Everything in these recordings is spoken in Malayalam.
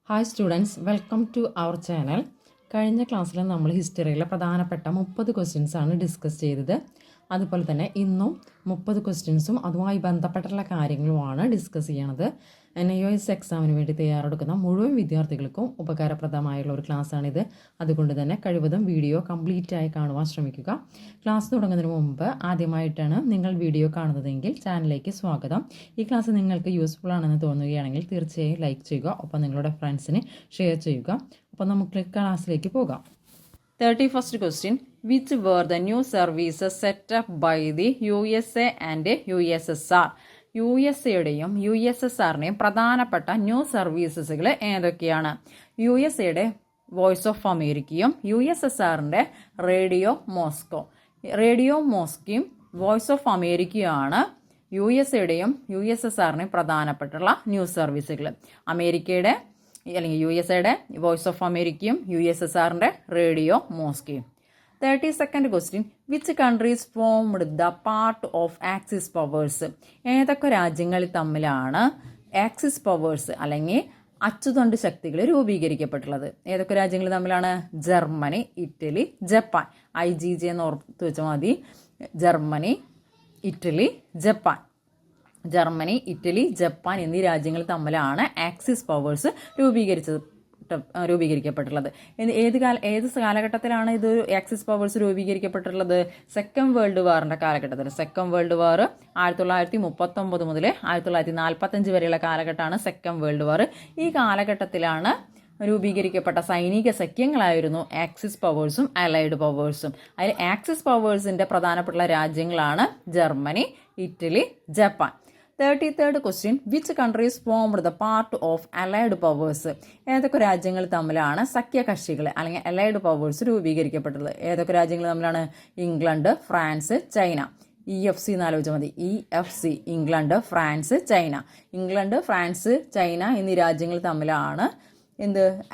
Hi students, welcome to our channel. കഴിഞ്ഞ ക്ലാസ്സിൽ നമ്മൾ ഹിസ്റ്ററിയിലെ പ്രധാനപ്പെട്ട 30 ക്വസ്റ്റ്യൻസാണ് ഡിസ്കസ് ചെയ്തത്. അതുപോലെ തന്നെ ഇന്നും 30 ക്വസ്റ്റ്യൻസും അതുമായി ബന്ധപ്പെട്ടുള്ള കാര്യങ്ങളുമാണ് ഡിസ്കസ് ചെയ്യണത്. NIOS എക്സാമിന് വേണ്ടി തയ്യാറെടുക്കുന്ന മുഴുവൻ വിദ്യാർത്ഥികൾക്കും ഉപകാരപ്രദമായുള്ള ഒരു ക്ലാസ്സാണിത്. അതുകൊണ്ട് തന്നെ കഴിവതും വീഡിയോ കംപ്ലീറ്റ് ആയി കാണുവാൻ ശ്രമിക്കുക. ക്ലാസ് തുടങ്ങുന്നതിന് മുമ്പ് ആദ്യമായിട്ടാണ് നിങ്ങൾ വീഡിയോ കാണുന്നതെങ്കിൽ ചാനലിലേക്ക് സ്വാഗതം. ഈ ക്ലാസ് നിങ്ങൾക്ക് യൂസ്ഫുൾ ആണെന്ന് തോന്നുകയാണെങ്കിൽ തീർച്ചയായും ലൈക്ക് ചെയ്യുക, ഒപ്പം നിങ്ങളുടെ ഫ്രണ്ട്സിന് ഷെയർ ചെയ്യുക. അപ്പോൾ നമുക്ക് ക്ലാസ്സിലേക്ക് പോകാം. 31st question. Which were the new services set up by the USA and USSR? USA-യുടെയും USSR-നെയും പ്രധാനപ്പെട്ട ന്യൂ സർവീസസുകൾ ഏതൊക്കെയാണ്? USA-യുടെ വോയിസ് ഓഫ് അമേരിക്കയും USSR-ന്റെ റേഡിയോ മോസ്കോയും വോയിസ് ഓഫ് അമേരിക്കയുമാണ് USA-യുടെയും USSR-നെയും പ്രധാനപ്പെട്ടുള്ള ന്യൂസ് സർവീസുകൾ. അമേരിക്കയുടെ അല്ലെങ്കിൽ USA-യുടെ വോയിസ് ഓഫ് അമേരിക്കയും USSR-ന്റെ radio മോസ്കോയും. 32nd question. Which countries formed the part of Axis powers? ഏതൊക്കെ രാജ്യങ്ങൾ തമ്മിലാണ് ആക്സിസ് പവേഴ്സ് അല്ലെങ്കിൽ അച്ചുതണ്ട് ശക്തികൾ രൂപീകരിക്കപ്പെട്ടുള്ളത്? ഏതൊക്കെ രാജ്യങ്ങൾ തമ്മിലാണ്? Germany, Italy, Japan. IGJ എന്ന് ഓർത്ത് വെച്ചാൽ മതി. Germany, Italy, Japan. Germany, Italy, Japan എന്നീ രാജ്യങ്ങൾ തമ്മിലാണ് ആക്സിസ് പവേഴ്സ് രൂപീകരിക്കപ്പെട്ടുള്ളത്. ഏത് കാലഘട്ടത്തിലാണ് ഇത് ആക്സിസ് പവേഴ്സ് രൂപീകരിക്കപ്പെട്ടിട്ടുള്ളത്? സെക്കൻഡ് വേൾഡ് വാറിൻ്റെ കാലഘട്ടത്തിൽ. സെക്കൻഡ് വേൾഡ് വാർ 1939 മുതൽ 1945 വരെയുള്ള കാലഘട്ടമാണ് സെക്കൻഡ് വേൾഡ് വാർ. ഈ കാലഘട്ടത്തിലാണ് രൂപീകരിക്കപ്പെട്ട സൈനിക സഖ്യങ്ങളായിരുന്നു ആക്സിസ് പവേഴ്സും അലൈഡ് പവേഴ്സും. അതിൽ ആക്സിസ് പവേഴ്സിൻ്റെ പ്രധാനപ്പെട്ട രാജ്യങ്ങളാണ് Germany, Italy, Japan. 33rd question. Which countries formed the part of allied powers? ഏതൊക്കെ രാജ്യങ്ങൾ തമ്മിലാണ് സഖ്യകക്ഷികൾ അല്ലെങ്കിൽ അലൈഡ് പവേഴ്സ് രൂപീകരിക്കപ്പെട്ടത്? ഏതൊക്കെ രാജ്യങ്ങൾ തമ്മിലാണ്? England, France, China. EFC എന്ന് ആലോചിച്ചാൽ മതി. EFC, England, France, China. England, France, China എന്നീ രാജ്യങ്ങൾ തമ്മിലാണ്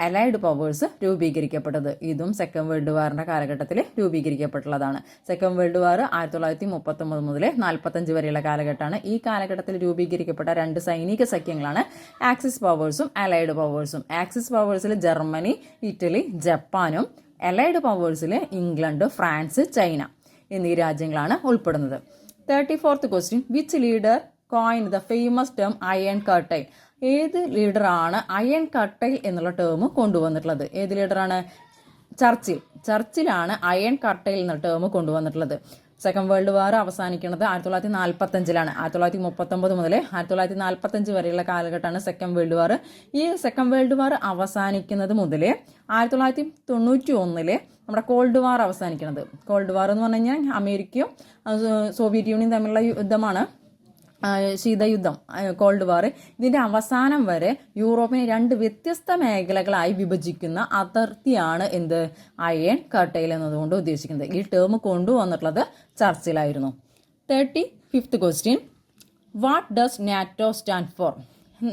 അലൈഡ് പവേഴ്സ് രൂപീകരിക്കപ്പെട്ടത്. ഇതും സെക്കൻഡ് വേൾഡ് വാറിൻ്റെ കാലഘട്ടത്തിൽ രൂപീകരിക്കപ്പെട്ടുള്ളതാണ്. സെക്കൻഡ് വേൾഡ് വാർ 1939 മുതൽ 1945 വരെയുള്ള കാലഘട്ടമാണ്. ഈ കാലഘട്ടത്തിൽ രൂപീകരിക്കപ്പെട്ട രണ്ട് സൈനിക സഖ്യങ്ങളാണ് ആക്സിസ് പവേഴ്സും അലൈഡ് പവേഴ്സും. ആക്സിസ് പവേഴ്സിൽ ജർമ്മനി, ഇറ്റലി, ജപ്പാനും അലൈഡ് പവേഴ്സിൽ ഇംഗ്ലണ്ട്, ഫ്രാൻസ്, ചൈന എന്നീ രാജ്യങ്ങളാണ് ഉൾപ്പെടുന്നത്. 34th question. Which leader coined the famous term iron curtain? ഏത് ലീഡറാണ് അയൺ കർട്ടൈൽ എന്നുള്ള ടേം കൊണ്ടുവന്നിട്ടുള്ളത്? ഏത് ലീഡറാണ്? ചർച്ചിലാണ് അയൺ കർട്ടൈൽ എന്ന ടേം കൊണ്ടുവന്നിട്ടുള്ളത്. സെക്കൻഡ് വേൾഡ് വാർ അവസാനിക്കുന്നത് 1945-ലാണ്. 1939 മുതൽ 1945 വരെയുള്ള കാലഘട്ടമാണ് സെക്കൻഡ് വേൾഡ് വാർ. ഈ സെക്കൻഡ് വേൾഡ് വാർ അവസാനിക്കുന്നത് മുതൽ 1991 നമ്മുടെ കോൾഡ് വാർ അവസാനിക്കുന്നത്. കോൾഡ് വാർ എന്ന് പറഞ്ഞു കഴിഞ്ഞാൽ അമേരിക്കയും സോവിയറ്റ് യൂണിയനും തമ്മിലുള്ള യുദ്ധമാണ്, ശീതയുദ്ധം, കോൾഡ് വാർ. ഇതിൻ്റെ അവസാനം വരെ യൂറോപ്പിനെ രണ്ട് വ്യത്യസ്ത മേഖലകളായി വിഭജിക്കുന്ന അതിർത്തിയാണ് അയൺ കർട്ടൈൽ എന്നതുകൊണ്ട് ഉദ്ദേശിക്കുന്നത്. ഈ ടേം കൊണ്ടുവന്നിട്ടുള്ളത് ചർച്ചിലായിരുന്നു. 35th question. What does NATO stand for?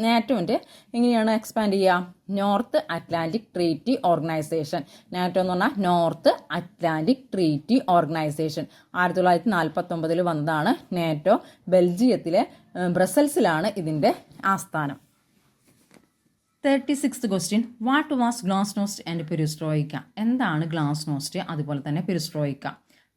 നാറ്റോൻ്റെ എങ്ങനെയാണ് എക്സ്പാൻഡ് ചെയ്യുക? North Atlantic treaty organisation. NATO എന്ന് പറഞ്ഞാൽ നോർത്ത് അറ്റ്ലാന്റിക് ട്രീറ്റി ഓർഗനൈസേഷൻ. 1949 വന്നതാണ് നാറ്റോ. ബെൽജിയത്തിലെ ബ്രസൽസിലാണ് ഇതിൻ്റെ ആസ്ഥാനം. 36th question. What was glasnost and perestroika? എന്താണ് ഗ്ലാസ്നോസ്റ്റ് അതുപോലെ തന്നെ പെരിസ്ട്രോയിക്ക?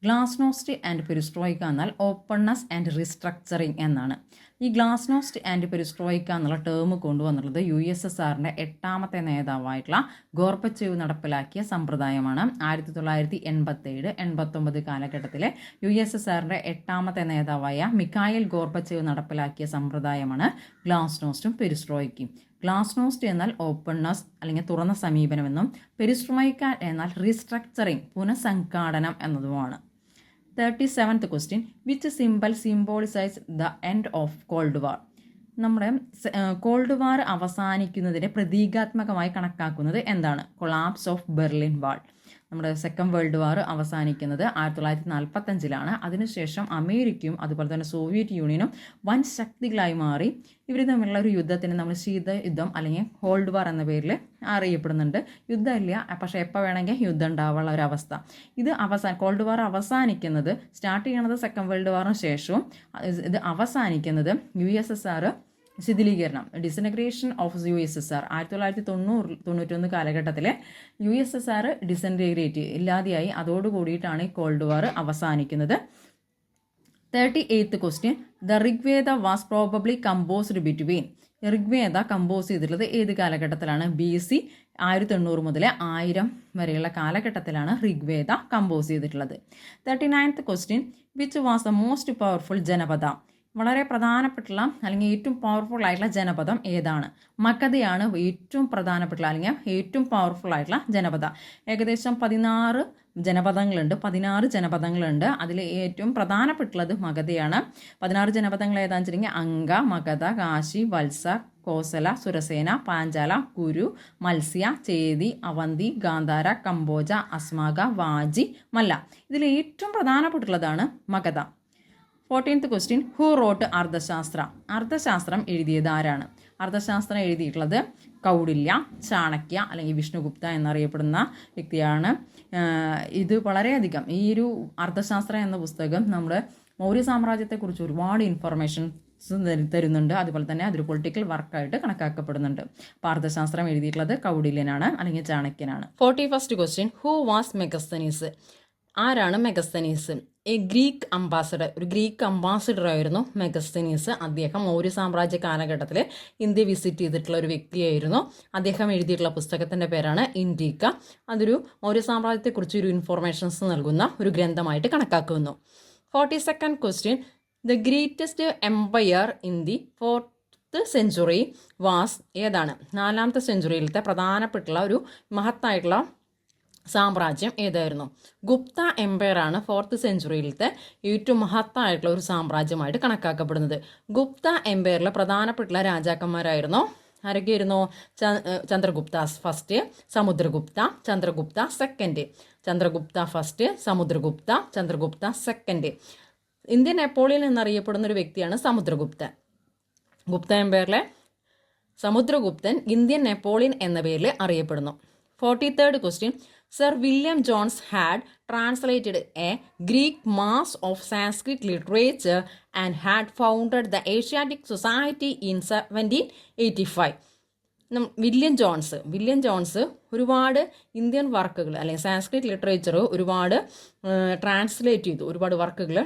ഗ്ലാസ്നോസ്റ്റ് ആൻഡ് പെരിസ്ട്രോയിക്ക എന്നാൽ ഓപ്പൺനെസ് ആൻഡ് റീസ്ട്രക്ചറിങ് എന്നാണ്. ഈ ഗ്ലാസ്നോസ്റ്റ് ആൻഡ് പെരിസ്ട്രോയിക്ക എന്നുള്ള ടേം കൊണ്ടുവന്നിട്ടുള്ളത് USSR-ന്റെ 8ാമത്തെ നേതാവായിട്ടുള്ള ഗോർബച്ചേവ് നടപ്പിലാക്കിയ സമ്പ്രദായമാണ്. 1987-89 കാലഘട്ടത്തിലെ USSR-ന്റെ 8ാമത്തെ നേതാവായ മിഖായിൽ ഗോർബച്ചേവ് നടപ്പിലാക്കിയ സമ്പ്രദായമാണ് ഗ്ലാസ്നോസ്റ്റും പെരിസ്ട്രോയിക്കയും. ഗ്ലാസ്നോസ്റ്റ് എന്നാൽ ഓപ്പൺനെസ് അല്ലെങ്കിൽ തുറന്ന സമീപനമെന്നും പെരിസ്ട്രോയിക്ക എന്നാൽ റീസ്ട്രക്ചറിങ് പുനഃസംഘാടനം എന്നതുമാണ്. 37th question. Which symbol symbolizes the end of Cold War? നമ്മുടെ കോൾഡ് വാർ അവസാനിക്കുന്നതിനെ പ്രതീകാത്മകമായി കണക്കാക്കുന്നത് എന്താണ്? കൊളാപ്സ് ഓഫ് ബെർലിൻ വാൾ. നമ്മുടെ സെക്കൻഡ് വേൾഡ് വാർ അവസാനിക്കുന്നത് 1945-ലാണ്. അതിനുശേഷം അമേരിക്കയും അതുപോലെ തന്നെ സോവിയറ്റ് യൂണിയനും വൻ ശക്തികളായി മാറി. ഇവർ തമ്മിലുള്ള ഒരു യുദ്ധത്തിന് നമ്മൾ ശീതയുദ്ധം അല്ലെങ്കിൽ കോൾഡ് വാർ എന്ന പേരിൽ അറിയപ്പെടുന്നുണ്ട്. യുദ്ധമില്ല, പക്ഷേ എപ്പോൾ വേണമെങ്കിൽ യുദ്ധം ഉണ്ടാവാനുള്ള ഒരവസ്ഥ. കോൾഡ് വാർ അവസാനിക്കുന്നത്, സ്റ്റാർട്ട് ചെയ്യണത് സെക്കൻഡ് വേൾഡ് വാറിന് ശേഷവും ഇത് അവസാനിക്കുന്നത് USSR ശിഥിലീകരണം, ഡിസൻറ്റഗ്രേഷൻ ഓഫ് USSR 1991 കാലഘട്ടത്തിലെ USSR ഡിസൻറ്റഗ്രേറ്റ് ഇല്ലാതെയായി. അതോടുകൂടിയിട്ടാണ് ഈ കോൾഡ് വാർ അവസാനിക്കുന്നത്. 38th question, the Rigveda was probably composed between. Rigveda compose ചെയ്തിട്ടുള്ളത് ഏത് കാലഘട്ടത്തിലാണ്? BC 1800 മുതൽ 1000 വരെയുള്ള കാലഘട്ടത്തിലാണ് ഋഗ്വേദ കമ്പോസ് ചെയ്തിട്ടുള്ളത്. 39th question, which was the most powerful janapada. വളരെ പ്രധാനപ്പെട്ടുള്ള അല്ലെങ്കിൽ ഏറ്റവും പവർഫുൾ ആയിട്ടുള്ള ജനപദം ഏതാണ്? മഗധയാണ് ഏറ്റവും പ്രധാനപ്പെട്ടുള്ള അല്ലെങ്കിൽ ഏറ്റവും പവർഫുൾ ആയിട്ടുള്ള ജനപദ. ഏകദേശം 16 ജനപദങ്ങളുണ്ട്. അതിൽ ഏറ്റവും പ്രധാനപ്പെട്ടുള്ളത് മഗധയാണ്. 16 ജനപദങ്ങൾ ഏതാണെന്ന് വെച്ചിട്ടുണ്ടെങ്കിൽ അംഗ, മഗധ, കാശി, വത്സ, കോസല, സുരസേന, പാഞ്ചാല, കുരു, മത്സ്യ, ചേതി, അവന്തി, ഗാന്ധാര, കംബോജ, അസ്മാക, വാജി, മല്ല. ഇതിൽ ഏറ്റവും പ്രധാനപ്പെട്ടുള്ളതാണ് Magadha. 14th question, who wrote Arthashastra. അർത്ഥശാസ്ത്രം എഴുതിയത് ആരാണ്? അർത്ഥശാസ്ത്രം എഴുതിയിട്ടുള്ളത് കൗടില്യ, ചാണക്യ അല്ലെങ്കിൽ വിഷ്ണുഗുപ്ത എന്നറിയപ്പെടുന്ന വ്യക്തിയാണ്. ഇത് വളരെയധികം ഈ ഒരു അർത്ഥശാസ്ത്രം എന്ന പുസ്തകം നമ്മുടെ മൗര്യ സാമ്രാജ്യത്തെക്കുറിച്ച് ഒരുപാട് ഇൻഫർമേഷൻസ് തരുന്നുണ്ട്. അതുപോലെ തന്നെ അതൊരു പൊളിറ്റിക്കൽ വർക്കായിട്ട് കണക്കാക്കപ്പെടുന്നുണ്ട്. അപ്പോൾ അർത്ഥശാസ്ത്രം എഴുതിയിട്ടുള്ളത് കൗടില്യനാണ് അല്ലെങ്കിൽ ചാണക്യനാണ്. 41st question, who was Megasthenes. ആരാണ് മെഗസ്തനീസ്? ഒരു ഗ്രീക്ക് അംബാസഡർ ആയിരുന്നു മെഗസ്തനീസ്. അദ്ദേഹം മൗര്യ സാമ്രാജ്യ കാലഘട്ടത്തിൽ ഇന്ത്യ വിസിറ്റ് ചെയ്തിട്ടുള്ള ഒരു വ്യക്തിയായിരുന്നു. അദ്ദേഹം എഴുതിയിട്ടുള്ള പുസ്തകത്തിൻ്റെ പേരാണ് ഇന്ത്യക്ക. അതൊരു മൗര്യ സാമ്രാജ്യത്തെക്കുറിച്ച് ഒരു ഇൻഫോർമേഷൻസ് നൽകുന്ന ഒരു ഗ്രന്ഥമായിട്ട് കണക്കാക്കുന്നു. 42nd question, the greatest empire in the 4th century was. ഏതാണ്? 4th സെഞ്ച്വറിയിലത്തെ പ്രധാനപ്പെട്ടുള്ള ഒരു മഹത്തായിട്ടുള്ള സാമ്രാജ്യം ഏതായിരുന്നു? ഗുപ്ത എംപയർ ആണ് 4th സെഞ്ച്വറിയിലത്തെ ഏറ്റവും മഹത്തായിട്ടുള്ള ഒരു സാമ്രാജ്യമായിട്ട് കണക്കാക്കപ്പെടുന്നത്. ഗുപ്ത എംപയറിലെ പ്രധാനപ്പെട്ടുള്ള രാജാക്കന്മാരായിരുന്നു ആരൊക്കെയായിരുന്നു? Chandragupta first, Samudragupta, Chandragupta second. Chandragupta first, Samudragupta, Chandragupta second. Indian Napoleon എന്നറിയപ്പെടുന്ന ഒരു വ്യക്തിയാണ് സമുദ്രഗുപ്തൻ. ഗുപ്ത എംപയറിലെ സമുദ്രഗുപ്തൻ ഇന്ത്യൻ നെപ്പോളിയൻ എന്ന പേരിൽ അറിയപ്പെടുന്നു. 43rd question, Sir William Jones had translated a Greek mass of Sanskrit literature and had founded the Asiatic Society in 1785. William Jones ഒരുപാട് ഇന്ത്യൻ വർക്കുകൾ അല്ലെങ്കിൽ സാൻസ്ക്രിറ്റ് ലിറ്ററേച്ചർ ഒരുപാട് ഒരുപാട് വർക്കുകൾ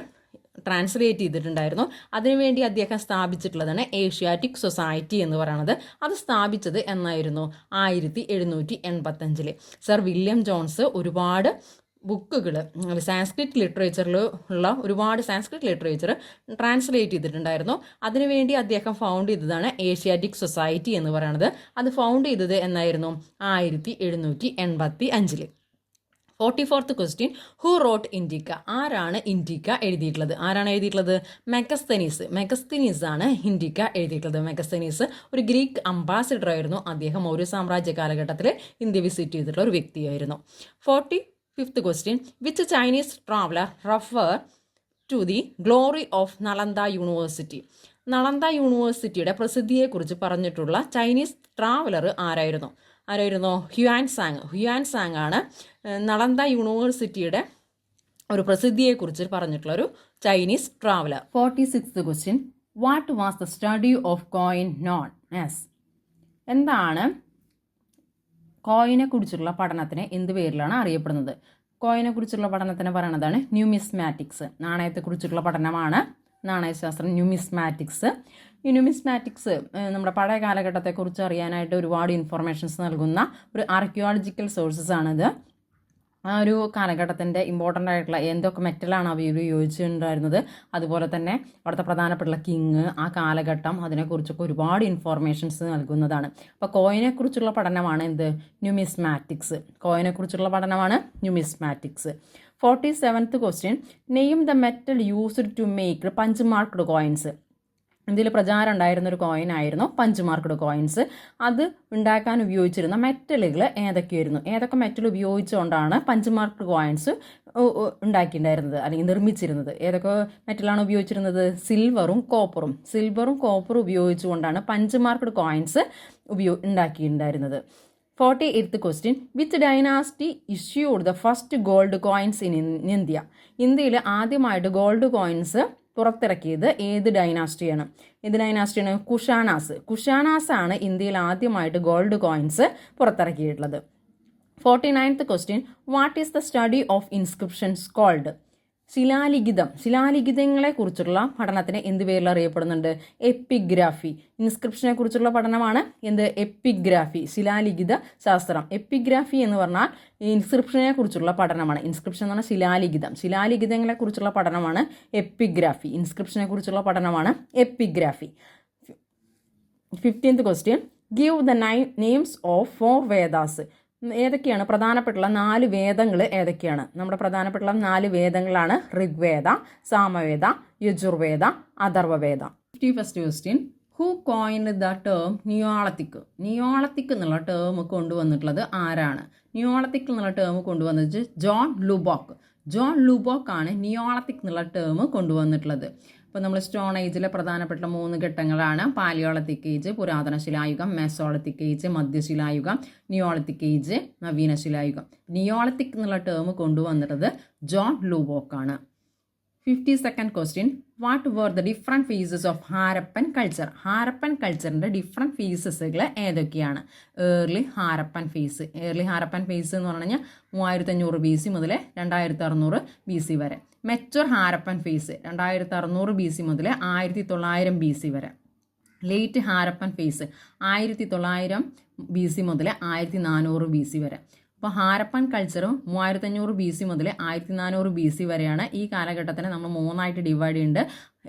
ട്രാൻസ്ലേറ്റ് ചെയ്തിട്ടുണ്ടായിരുന്നു. അതിനുവേണ്ടി അദ്ദേഹം സ്ഥാപിച്ചിട്ടുള്ളതാണ് ഏഷ്യാറ്റിക് സൊസൈറ്റി എന്ന് പറയുന്നത്. അത് സ്ഥാപിച്ചത് എന്നായിരുന്നു? 1785. സർ വില്യം ജോൺസ് ഒരുപാട് ബുക്കുകൾ സാൻസ്ക്രിറ്റ് ലിറ്ററേച്ചറിൽ ഉള്ള ഒരുപാട് സാൻസ്ക്രിറ്റ് ലിറ്ററേച്ചർ ട്രാൻസ്ലേറ്റ് ചെയ്തിട്ടുണ്ടായിരുന്നു. അതിനുവേണ്ടി അദ്ദേഹം ഫൗണ്ട് ചെയ്തതാണ് ഏഷ്യാറ്റിക് സൊസൈറ്റി എന്ന് പറയുന്നത്. അത് ഫൗണ്ട് ചെയ്തത് എന്നായിരുന്നു? 1785. 44th question, who rote ഇന്ത്യക്ക. ആരാണ് ഇന്ത്യക്ക എഴുതിയിട്ടുള്ളത്? മെഗസ്തനീസ് ആണ് ഇന്ത്യക്ക എഴുതിയിട്ടുള്ളത്. മെഗസ്തനീസ് ഒരു ഗ്രീക്ക് അംബാസിഡർ ആയിരുന്നു. അദ്ദേഹം മൗര്യ സാമ്രാജ്യ കാലഘട്ടത്തിൽ ഇന്ത്യ വിസിറ്റ് ചെയ്തിട്ടുള്ള ഒരു വ്യക്തിയായിരുന്നു. 45th question, which Chinese traveller refer to the glory of Nalanda university. Nalanda യൂണിവേഴ്സിറ്റിയുടെ പ്രസിദ്ധിയെക്കുറിച്ച് പറഞ്ഞിട്ടുള്ള ചൈനീസ് ട്രാവലർ ആരായിരുന്നു? ഹ്യുയാൻ സാങ് ആണ് നളന്ദ യൂണിവേഴ്സിറ്റിയുടെ ഒരു പ്രസിദ്ധിയെക്കുറിച്ച് പറഞ്ഞിട്ടുള്ള ഒരു Chinese traveller. 46th question, what was the study of coin known as. എന്താണ് കോയിനെ കുറിച്ചുള്ള പഠനത്തിന് എന്ത് പേരിലാണ് അറിയപ്പെടുന്നത്? കോയിനെ കുറിച്ചുള്ള പഠനത്തിന് പറയുന്നതാണ് ന്യൂമിസ്മാറ്റിക്സ്. നാണയത്തെക്കുറിച്ചുള്ള പഠനമാണ് നാണയശാസ്ത്രം, ന്യൂമിസ്മാറ്റിക്സ്. ഈ ന്യൂമിസ്മാറ്റിക്സ് നമ്മുടെ പഴയ കാലഘട്ടത്തെക്കുറിച്ച് അറിയാനായിട്ട് ഒരുപാട് ഇൻഫർമേഷൻസ് നൽകുന്ന ഒരു ആർക്കിയോളജിക്കൽ സോഴ്സസ് ആണിത്. ആ ഒരു കാലഘട്ടത്തിൻ്റെ ഇമ്പോർട്ടൻ്റ് ആയിട്ടുള്ള എന്തൊക്കെ മെറ്റലാണ് അവർ ഉപയോഗിച്ചിട്ടുണ്ടായിരുന്നത്, അതുപോലെ തന്നെ അവിടുത്തെ പ്രധാനപ്പെട്ട കിങ്, ആ കാലഘട്ടം, അതിനെക്കുറിച്ചൊക്കെ ഒരുപാട് ഇൻഫോർമേഷൻസ് നൽകുന്നതാണ്. അപ്പോൾ കോയിനെക്കുറിച്ചുള്ള പഠനമാണ് എന്ത്? ന്യൂമിസ്മാറ്റിക്സ്. കോയിനെക്കുറിച്ചുള്ള പഠനമാണ് numismatics. 47th question, name the metal used to make punch marked coins. ഇന്ത്യയിൽ പ്രചാരം ഉണ്ടായിരുന്ന ഒരു കോയിൻ ആയിരുന്നു പഞ്ച് മാർക്ക്ഡ് കോയിൻസ്. അത് ഉണ്ടാക്കാൻ ഉപയോഗിച്ചിരുന്ന മെറ്റലുകൾ ഏതൊക്കെയായിരുന്നു? ഏതൊക്കെ മെറ്റൽ ഉപയോഗിച്ചുകൊണ്ടാണ് പഞ്ച് മാർക്ക്ഡ് കോയിൻസ് ഉണ്ടാക്കിയിട്ടുണ്ടായിരുന്നത് അല്ലെങ്കിൽ നിർമ്മിച്ചിരുന്നത്? ഏതൊക്കെ മെറ്റലാണ് ഉപയോഗിച്ചിരുന്നത്? സിൽവറും കോപ്പറും ഉപയോഗിച്ചുകൊണ്ടാണ് പഞ്ച് മാർക്ക്ഡ് കോയിൻസ് ഉണ്ടാക്കിയിട്ടുണ്ടായിരുന്നത്. 48th question, which dynasty issued the first gold coins in India. ഇന്ത്യയിൽ ആദ്യമായിട്ട് ഗോൾഡ് കോയിൻസ് പുറത്തിറക്കിയത് ഏത് ഡൈനാസ്റ്റിയാണ്? ഏത് ഡൈനാസ്റ്റിയാണ്? കുഷാനാസ് ആണ് ഇന്ത്യയിൽ ആദ്യമായിട്ട് ഗോൾഡ് കോയിൻസ് പുറത്തിറക്കിയിട്ടുള്ളത്. 49th question, what is the study of inscriptions called? ശിലാലിഖിതങ്ങളെ കുറിച്ചുള്ള പഠനത്തിന് എന്ത് പേരിൽ അറിയപ്പെടുന്നുണ്ട്? എപ്പിഗ്രാഫി. ഇൻസ്ക്രിപ്ഷനെ കുറിച്ചുള്ള പഠനമാണ് എന്ത്? എപ്പിഗ്രാഫി, ശിലാലിഖിത ശാസ്ത്രം. എപ്പിഗ്രാഫി എന്ന് പറഞ്ഞാൽ ഇൻസ്ക്രിപ്ഷനെ കുറിച്ചുള്ള പഠനമാണ്. ഇൻസ്ക്രിപ്ഷൻ എന്ന് പറഞ്ഞാൽ ശിലാലിഖിതങ്ങളെ കുറിച്ചുള്ള പഠനമാണ് എപ്പിഗ്രാഫി. ഇൻസ്ക്രിപ്ഷനെ കുറിച്ചുള്ള പഠനമാണ് epigraphy. 15th question, give the names of 4 Vedas. ഏതൊക്കെയാണ് പ്രധാനപ്പെട്ടുള്ള 4 വേദങ്ങൾ? ഏതൊക്കെയാണ്? നമ്മുടെ പ്രധാനപ്പെട്ടുള്ള 4 വേദങ്ങളാണ് Rigveda, Samaveda, Yajurveda, Atharvaveda. 51st question, who coined the term neolithic? Neolithic എന്നുള്ള ടേം കൊണ്ടുവന്നിട്ടുള്ളത് ആരാണ്? നിയോളത്തിക് എന്നുള്ള ടേം കൊണ്ടുവന്നത് ജോൺ ലുബോക്ക് ആണ് നിയോളത്തിക് എന്നുള്ള ടേം കൊണ്ടുവന്നിട്ടുള്ളത്. അപ്പോൾ നമ്മൾ സ്റ്റോൺ ഏജിലെ പ്രധാനപ്പെട്ട 3 ഘട്ടങ്ങളാണ് പാലിയോളത്തിക് ഏജ്, പുരാതന ശിലായുഗം, മെസോളത്തിക് ഏജ്, മധ്യശിലായുഗം, നിയോളത്തിക് ഏജ്, നവീന ശിലായുഗം. നിയോളത്തിക് എന്നുള്ള ടേം കൊണ്ടുവന്നിട്ടത് ജോൺ ലൂബോക്കാണ്. 52nd question, what were the different phases of Harappan culture? Harappan കൾച്ചറിൻ്റെ ഡിഫറെൻറ്റ് ഫേസസുകൾ ഏതൊക്കെയാണ്? ഏർലി ഹാരപ്പൻ ഫേസ് എന്ന് പറഞ്ഞു കഴിഞ്ഞാൽ 3500 BC മുതൽ 2600 BC വരെ. മെച്ചുവർ ഹാരപ്പൻ ഫേസ് 2600 BC മുതൽ 1900 BC വരെ. ലേറ്റ് ഹാരപ്പൻ ഫേസ് 1900 BC മുതൽ 1400 BC വരെ. അപ്പോൾ ഹാരപ്പൻ കൾച്ചറും 3500 BC മുതൽ 1400 BC വരെയാണ്. ഈ കാലഘട്ടത്തിന് നമ്മൾ 3ആയിട്ട് ഡിവൈഡ് ചെയ്യുന്നുണ്ട്.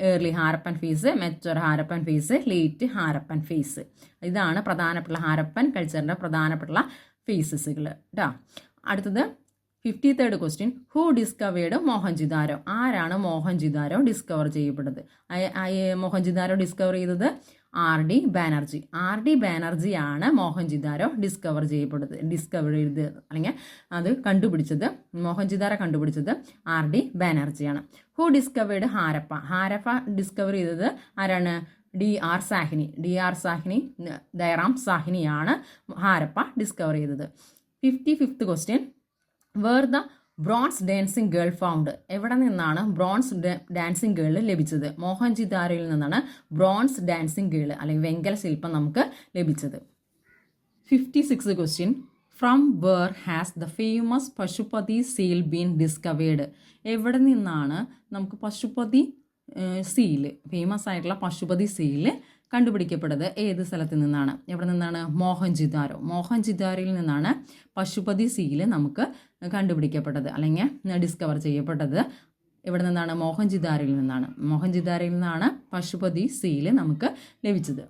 Early Harappan phase, mature Harappan phase, late Harappan phase. ഇതാണ് പ്രധാനപ്പെട്ട ഹാരപ്പൻ കൾച്ചറിൻ്റെ പ്രധാനപ്പെട്ട ഫേസസുകൾ കേട്ടോ. അടുത്തത് 53rd question, who discovered Mohenjodaro? ആരാണ് മോഹൻജിദാരോ ഡിസ്കവർ ചെയ്യപ്പെട്ടത്? മോഹൻജിദാരോ ഡിസ്കവർ ചെയ്തത് R.D. ബാനർജി ആണ് മോഹൻജിദാരോ ഡിസ്കവർ ചെയ്തത് അല്ലെങ്കിൽ അത് കണ്ടുപിടിച്ചത്. മോഹൻജിദാരോ കണ്ടുപിടിച്ചത് R.D. ബാനർജിയാണ്. ഹു ഡിസ്കവേർഡ് ഹാരപ്പ ഡിസ്കവർ ചെയ്തത് ആരാണ്? D.R. സാഹ്നി, ദയറാം സാഹ്നിയാണ് ഹാരപ്പ ഡിസ്കവർ ചെയ്തത്. 55th question, where the bronze dancing girl found? എവിടെ നിന്നാണ് ബ്രോൺസ് ഡാൻസിങ് ഗേൾ ലഭിച്ചത്? മോഹൻജിദാരോയിൽ നിന്നാണ് ബ്രോൺസ് ഡാൻസിങ് ഗേൾ അല്ലെങ്കിൽ വെങ്കല ശില്പം നമുക്ക് ലഭിച്ചത്. 56th question, from where has the famous Pashupati seal been discovered? എവിടെ നിന്നാണ് നമുക്ക് പശുപതി സീല്, ഫേമസ് ആയിട്ടുള്ള പശുപതി സീല് കണ്ടുപിടിക്കപ്പെട്ടത്? ഏത് സ്ഥലത്ത് നിന്നാണ്? എവിടെ നിന്നാണ്? മോഹൻജിദാരോയിൽ നിന്നാണ് പശുപതി സീല് നമുക്ക് കണ്ടുപിടിക്കപ്പെട്ടത് അല്ലെങ്കിൽ ഡിസ്കവർ ചെയ്യപ്പെട്ടത്. എവിടെ നിന്നാണ്? മോഹൻജിദാരോയിൽ നിന്നാണ് പശുപതി സീല് നമുക്ക് ലഭിച്ചത്.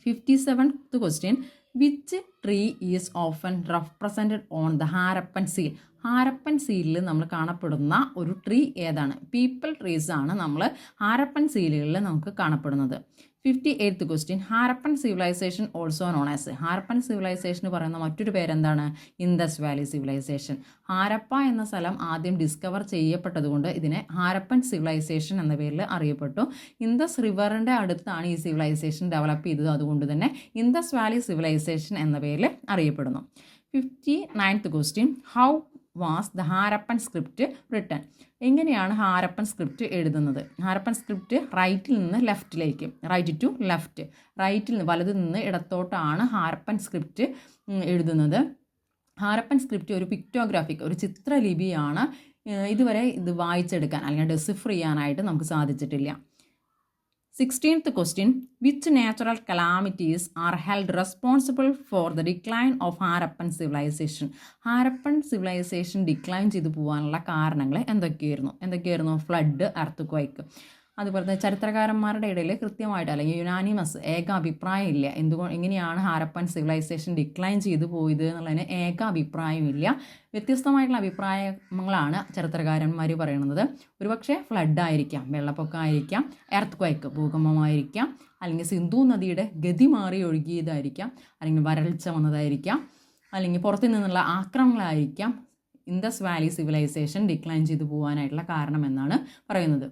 57th question, which tree is often represented on the Harappan seal? Harappan സീലിൽ നമ്മൾ കാണപ്പെടുന്ന ഒരു ട്രീ ഏതാണ്? പീപ്പിൾ ട്രീസ് ആണ് നമ്മൾ ഹാരപ്പൻ സീലുകളിൽ നമുക്ക് കാണപ്പെടുന്നത്. 58th question, Harappan civilisation also known as? Harappan സിവിലൈസേഷന് പറയുന്ന മറ്റൊരു പേരെന്താണ്? Indus Valley civilisation. ഹാരപ്പ എന്ന സ്ഥലം ആദ്യം ഡിസ്കവർ ചെയ്യപ്പെട്ടതുകൊണ്ട് ഇതിനെ ഹാരപ്പൻ സിവിലൈസേഷൻ എന്ന പേരിൽ അറിയപ്പെട്ടു. ഇൻഡസ് റിവറിൻ്റെ അടുത്താണ് ഈ സിവിലൈസേഷൻ ഡെവലപ്പ് ചെയ്തത്, അതുകൊണ്ട് തന്നെ ഇൻഡസ് വാലി സിവിലൈസേഷൻ എന്ന പേരിൽ അറിയപ്പെടുന്നു. 59th question, how was the Harappan script written? എങ്ങനെയാണ് ഹാരപ്പൻ സ്ക്രിപ്റ്റ് എഴുതുന്നത്? ഹാരപ്പൻ സ്ക്രിപ്റ്റ് റൈറ്റിൽ നിന്ന് ലെഫ്റ്റിലേക്ക്, റൈറ്റ് ടു ലെഫ്റ്റ്, വലത് നിന്ന് ഇടത്തോട്ടാണ് ഹാരപ്പൻ സ്ക്രിപ്റ്റ് എഴുതുന്നത്. ഹാരപ്പൻ സ്ക്രിപ്റ്റ് ഒരു പിക്ടോഗ്രാഫിക്, ഒരു ചിത്രലിപിയാണ്. ഇതുവരെ ഇത് വായിച്ചെടുക്കാൻ അല്ലെങ്കിൽ ഡെസിഫർ ചെയ്യാനായിട്ട് നമുക്ക് സാധിച്ചിട്ടില്ല. 16th question, which natural calamities are held responsible for the decline of Harappan civilisation? Harappan civilisation decline ചെയ്തു പോകാനുള്ള കാരണങ്ങൾ എന്തൊക്കെയായിരുന്നു? Flood, earthquake. അതുപോലെ തന്നെ ചരിത്രകാരന്മാരുടെ ഇടയിൽ കൃത്യമായിട്ട് അല്ലെങ്കിൽ യുനാനിമസ് ഏക അഭിപ്രായം ഇല്ല. എങ്ങനെയാണ് ഹാരപ്പൻ സിവിലൈസേഷൻ ഡിക്ലൈൻ ചെയ്തു പോയത് എന്നുള്ളതിന് ഏക അഭിപ്രായമില്ല. വ്യത്യസ്തമായിട്ടുള്ള അഭിപ്രായങ്ങളാണ് ചരിത്രകാരന്മാർ പറയുന്നത്. ഒരുപക്ഷെ ഫ്ലഡ് ആയിരിക്കാം, വെള്ളപ്പൊക്കമായിരിക്കാം, എർത്ത് ക്വൈക്ക് ഭൂകമ്പമായിരിക്കാം, അല്ലെങ്കിൽ സിന്ധു നദിയുടെ ഗതി മാറി ഒഴുകിയതായിരിക്കാം, അല്ലെങ്കിൽ വരൾച്ച വന്നതായിരിക്കാം, അല്ലെങ്കിൽ പുറത്തു നിന്നുള്ള ആക്രമണങ്ങളായിരിക്കാം ഇൻഡസ് വാലി സിവിലൈസേഷൻ ഡിക്ലൈൻ ചെയ്തു പോകാനായിട്ടുള്ള കാരണമെന്നാണ് പറയുന്നത്.